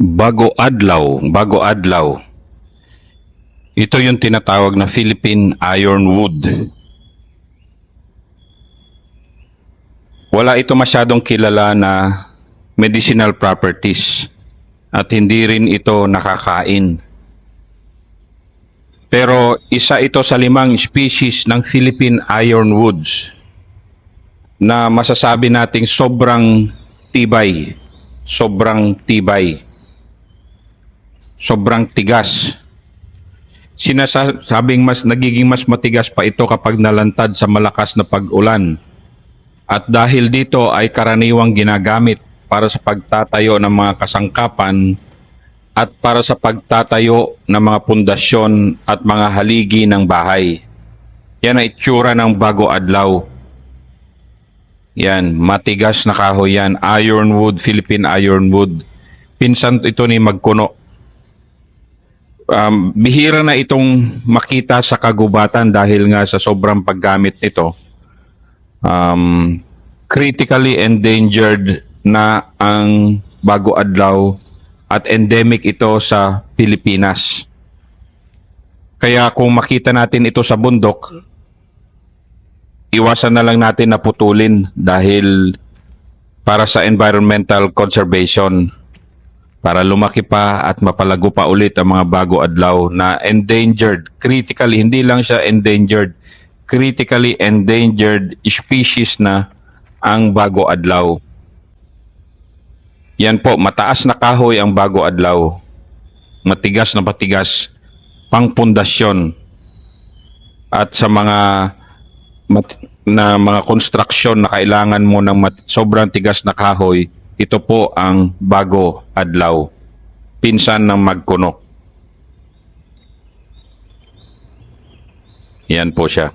Bago adlaw, bago adlaw. Ito yung tinatawag na Philippine Ironwood. Wala ito masyadong kilala na medicinal properties at hindi rin ito nakakain. Pero isa ito sa 5 species ng Philippine Ironwoods na masasabi nating sobrang tibay, sobrang tigas. Sinasabing nagiging mas matigas pa ito kapag nalantad sa malakas na pag-ulan. At dahil dito ay karaniwang ginagamit para sa pagtatayo ng mga kasangkapan at para sa pagtatayo ng mga pundasyon at mga haligi ng bahay. Yan ang itsura ng bago adlaw. Yan, matigas na kahoy yan. Ironwood, Philippine Ironwood. Pinsan ito ni Magkuno. Bihira na itong makita sa kagubatan dahil nga sa sobrang paggamit nito. Critically endangered na ang bago adlaw at endemic ito sa Pilipinas. Kaya kung makita natin ito sa bundok, iwasan na lang natin na putulin dahil para sa environmental conservation, para lumaki pa at mapalago pa ulit ang mga bago adlaw na endangered, critically, hindi lang siya endangered, critically endangered species na ang bago adlaw. Yan po, mataas na kahoy ang bago adlaw. Matigas na patigas, pang pundasyon. At sa mga construction na kailangan mo ng sobrang tigas na kahoy, ito po ang bago adlaw. Pinsan ng Magkuno. Yan po siya.